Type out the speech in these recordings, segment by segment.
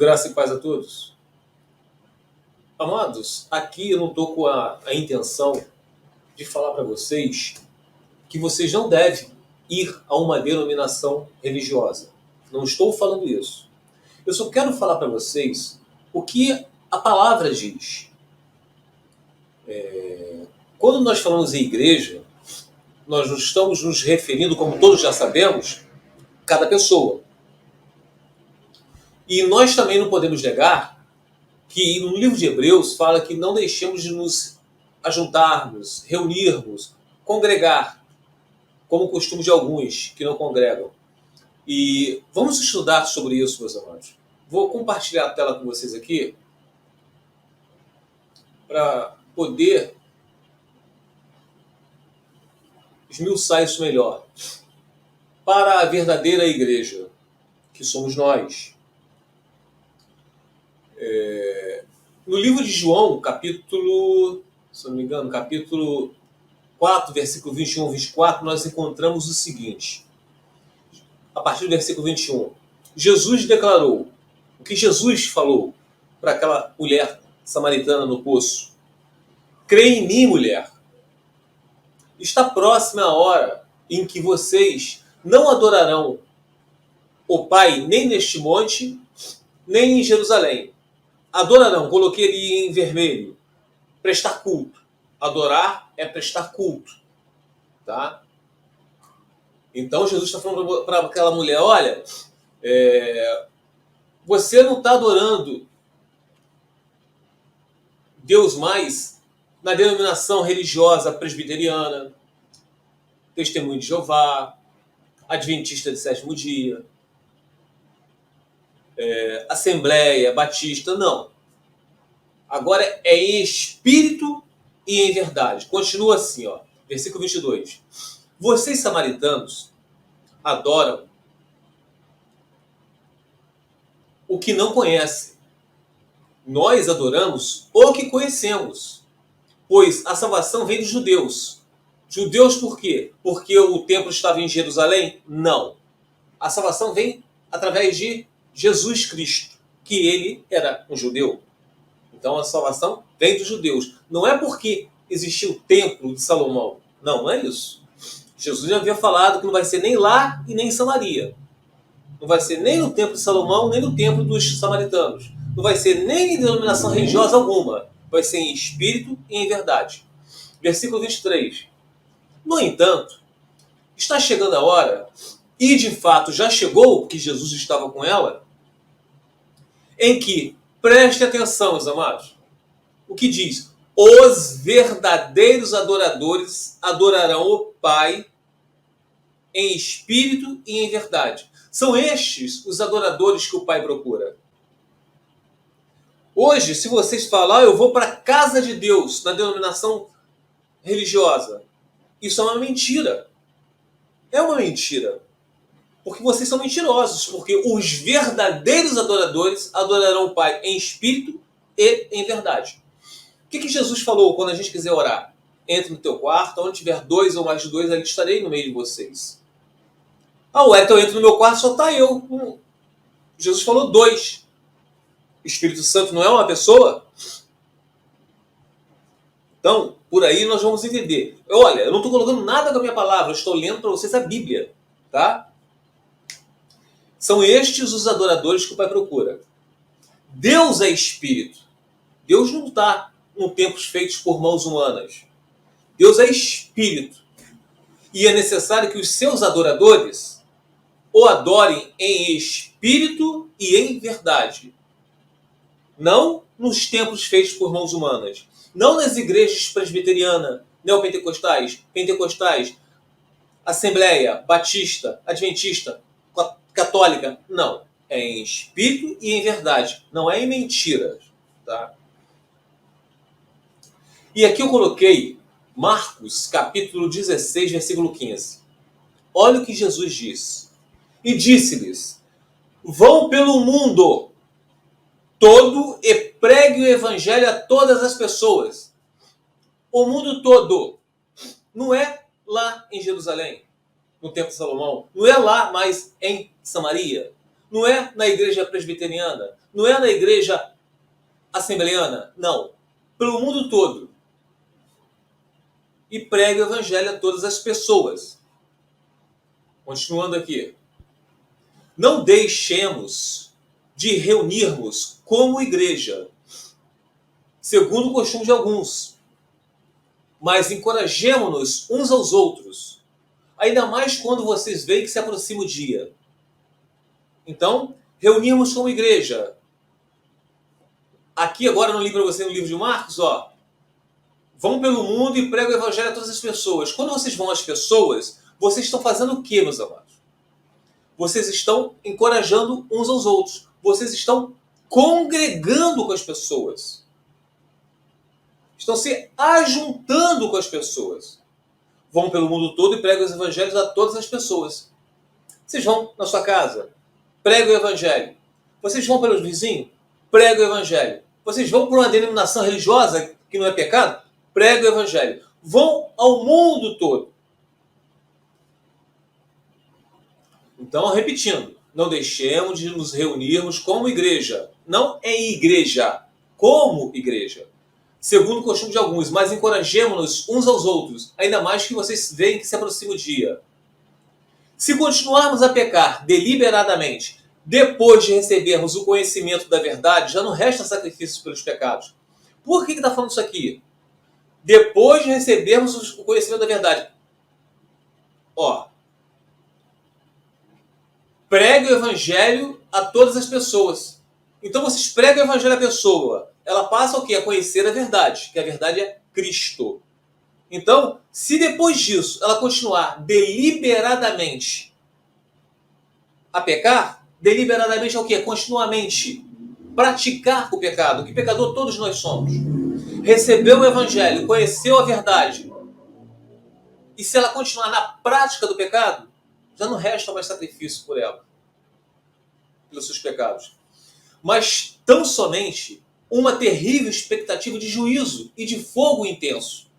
Graça e paz a todos. Amados, aqui eu não estou com a intenção de falar para vocês que vocês não devem ir a uma denominação religiosa. Não estou falando isso. Eu só quero falar para vocês o que a palavra diz. Quando nós falamos em igreja, nós não estamos nos referindo, como todos já sabemos, a cada pessoa. E nós também não podemos negar que no livro de Hebreus fala que não deixemos de nos ajuntarmos, reunirmos, congregar, como o costume de alguns que não congregam. E vamos estudar sobre isso, meus amados. Vou compartilhar a tela com vocês aqui para poder esmiuçar isso melhor. Para a verdadeira igreja, que somos nós. No livro de João, capítulo 4, versículo 21 e 24, nós encontramos o seguinte. A partir do versículo 21. Jesus declarou, o que Jesus falou para aquela mulher samaritana no poço. Crê em mim, mulher. Está próxima a hora em que vocês não adorarão o Pai nem neste monte, nem em Jerusalém. Adorarão, coloquei ali em vermelho. Prestar culto. Adorar é prestar culto. Tá? Então Jesus está falando para aquela mulher, olha, você não está adorando Deus mais na denominação religiosa presbiteriana, Testemunho de Jeová, Adventista de Sétimo Dia, Assembleia, Batista, não. Agora é em espírito e em verdade. Continua assim, ó, versículo 22. Vocês, samaritanos, adoram o que não conhecem. Nós adoramos o que conhecemos, pois a salvação vem dos judeus. Judeus por quê? Porque o templo estava em Jerusalém? Não. A salvação vem através de Jesus Cristo, que ele era um judeu. Então a salvação vem dos judeus. Não é porque existia o templo de Salomão. Não, não é isso. Jesus já havia falado que não vai ser nem lá e nem em Samaria. Não vai ser nem no templo de Salomão, nem no templo dos samaritanos. Não vai ser nem em denominação religiosa alguma. Vai ser em espírito e em verdade. Versículo 23. No entanto, está chegando a hora, e de fato já chegou, porque Jesus estava com ela, em que, preste atenção, meus amados, o que diz? Os verdadeiros adoradores adorarão o Pai em espírito e em verdade. São estes os adoradores que o Pai procura. Hoje, se vocês falar, eu vou para a casa de Deus, na denominação religiosa, isso é uma mentira. É uma mentira. Porque vocês são mentirosos. Porque os verdadeiros adoradores adorarão o Pai em espírito e em verdade. O que Jesus falou quando a gente quiser orar? Entre no teu quarto, onde tiver 2 ou mais de 2, ali estarei no meio de vocês. Então eu entro no meu quarto, só está eu. Jesus falou 2. O Espírito Santo não é uma pessoa? Então, por aí nós vamos entender. Olha, eu não estou colocando nada da minha palavra, eu estou lendo para vocês a Bíblia. Tá? São estes os adoradores que o Pai procura. Deus é espírito. Deus não está em templos feitos por mãos humanas. Deus é espírito. E é necessário que os seus adoradores o adorem em espírito e em verdade. Não nos templos feitos por mãos humanas. Não nas igrejas presbiterianas, neopentecostais, pentecostais, Assembleia, Batista, Adventista, Católica. Não. É em espírito e em verdade. Não é em mentiras. Tá? E aqui eu coloquei Marcos, capítulo 16, versículo 15. Olha o que Jesus disse. E disse-lhes, vão pelo mundo todo e pregue o evangelho a todas as pessoas. O mundo todo. Não é lá em Jerusalém, no templo de Salomão. Não é lá, mas em Samaria. Não é na igreja presbiteriana, não é na igreja assembleiana, não. Pelo mundo todo. E pregue o evangelho a todas as pessoas. Continuando aqui. Não deixemos de reunirmos como igreja, segundo o costume de alguns, mas encorajemo-nos uns aos outros, ainda mais quando vocês veem que se aproxima o dia. Então, reunirmos como igreja. Aqui agora no livro, você no livro de Marcos, ó, vão pelo mundo e pregam o evangelho a todas as pessoas. Quando vocês vão às pessoas, vocês estão fazendo o quê, meus amados? Vocês estão encorajando uns aos outros. Vocês estão congregando com as pessoas. Estão se ajuntando com as pessoas. Vão pelo mundo todo e pregam os evangelhos a todas as pessoas. Vocês vão na sua casa, pregam o evangelho. Vocês vão pelos vizinhos, pregam o evangelho. Vocês vão para uma denominação religiosa que não é pecado, pregam o evangelho. Vão ao mundo todo. Então, repetindo, não deixemos de nos reunirmos como igreja. Não em igreja, como igreja. Segundo o costume de alguns, mas encorajemo-nos uns aos outros, ainda mais que vocês veem que se aproxima o dia. Se continuarmos a pecar deliberadamente, depois de recebermos o conhecimento da verdade, já não resta sacrifício pelos pecados. Por que está falando isso aqui? Depois de recebermos o conhecimento da verdade. Ó, pregue o evangelho a todas as pessoas. Então vocês pregam o evangelho à pessoa. Ela passa o quê? A conhecer a verdade, que a verdade é Cristo. Então, se depois disso ela continuar deliberadamente a pecar, deliberadamente é o quê? Continuamente praticar o pecado, que pecador todos nós somos. Recebeu o evangelho, conheceu a verdade. E se ela continuar na prática do pecado, já não resta mais sacrifício por ela, pelos seus pecados. Mas tão somente uma terrível expectativa de juízo e de fogo intenso,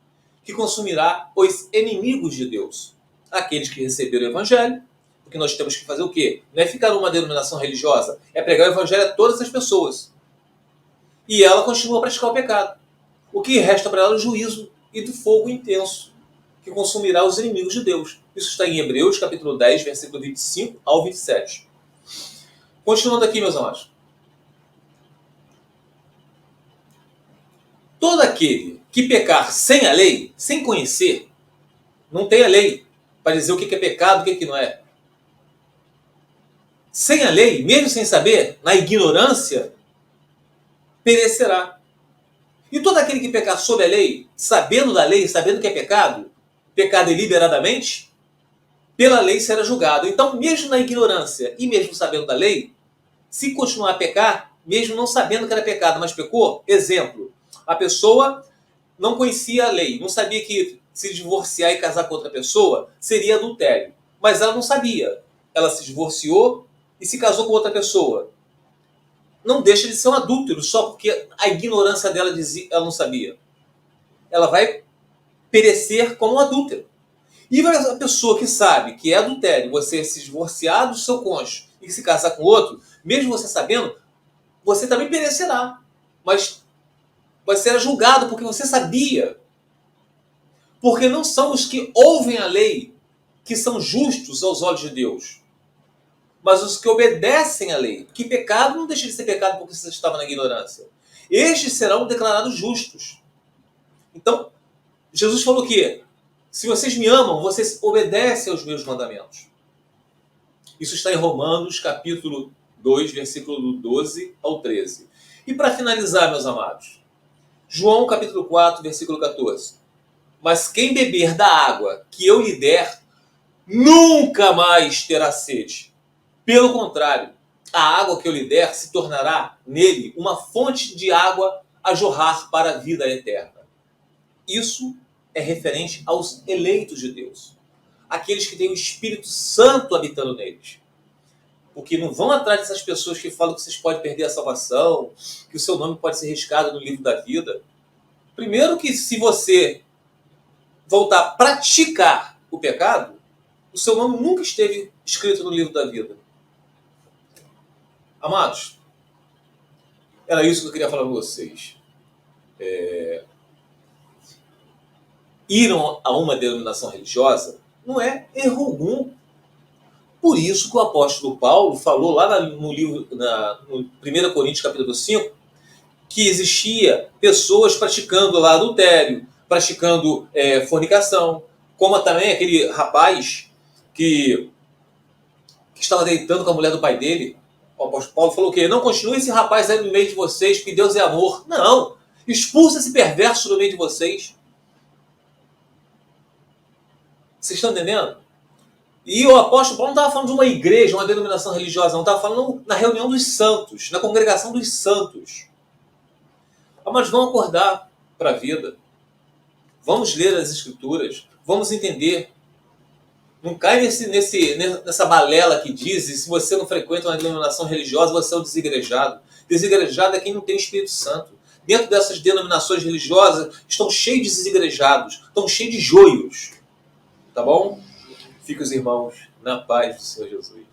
que consumirá os inimigos de Deus. Aqueles que receberam o evangelho, porque nós temos que fazer o quê? Não é ficar numa denominação religiosa, é pregar o evangelho a todas as pessoas. E ela continua a praticar o pecado. O que resta para ela é o juízo e do fogo intenso, que consumirá os inimigos de Deus. Isso está em Hebreus, capítulo 10, versículo 25 ao 27. Continuando aqui, meus amados. Todo aquele que pecar sem a lei, sem conhecer, não tem a lei para dizer o que é pecado e o que não é. Sem a lei, mesmo sem saber, na ignorância, perecerá. E todo aquele que pecar sob a lei, sabendo da lei, sabendo que é pecado, pecar deliberadamente, pela lei será julgado. Então, mesmo na ignorância e mesmo sabendo da lei, se continuar a pecar, mesmo não sabendo que era pecado, mas pecou, exemplo, a pessoa não conhecia a lei, não sabia que se divorciar e casar com outra pessoa seria adultério. Mas ela não sabia. Ela se divorciou e se casou com outra pessoa. Não deixa de ser um adúltero só porque a ignorância dela dizia, ela não sabia. Ela vai perecer como um adúltero. E a pessoa que sabe que é adultério, você se divorciar do seu cônjuge e se casar com outro, mesmo você sabendo, você também perecerá. Mas vai ser julgado porque você sabia. Porque não são os que ouvem a lei que são justos aos olhos de Deus, mas os que obedecem à lei. Que pecado não deixa de ser pecado porque você estava na ignorância. Estes serão declarados justos. Então, Jesus falou que se vocês me amam, vocês obedecem aos meus mandamentos. Isso está em Romanos, capítulo 2, versículo 12 ao 13. E para finalizar, meus amados, João, capítulo 4, versículo 14. Mas quem beber da água que eu lhe der, nunca mais terá sede. Pelo contrário, a água que eu lhe der se tornará nele uma fonte de água a jorrar para a vida eterna. Isso é referente aos eleitos de Deus. Aqueles que têm o Espírito Santo habitando neles. Porque não vão atrás dessas pessoas que falam que vocês podem perder a salvação, que o seu nome pode ser riscado no livro da vida. Primeiro que se você voltar a praticar o pecado, o seu nome nunca esteve escrito no livro da vida. Amados, era isso que eu queria falar para vocês. Ir a uma denominação religiosa não é erro algum. Por isso que o apóstolo Paulo falou lá no livro, no 1 Coríntios capítulo 5, que existia pessoas praticando lá adultério, praticando fornicação, como também aquele rapaz que estava deitando com a mulher do pai dele. O apóstolo Paulo falou o quê? Não continue esse rapaz aí no meio de vocês, porque Deus é amor. Não! Expulsa esse perverso do meio de vocês. Vocês estão entendendo? E o apóstolo Paulo não estava falando de uma igreja, uma denominação religiosa, não. Estava falando na reunião dos santos, na congregação dos santos. Mas vamos acordar para a vida. Vamos ler as escrituras. Vamos entender. Não cai nessa balela que diz, se você não frequenta uma denominação religiosa, você é um desigrejado. Desigrejado é quem não tem Espírito Santo. Dentro dessas denominações religiosas estão cheios de desigrejados, estão cheios de joios. Tá bom? Fiquem os irmãos na paz do Senhor Jesus.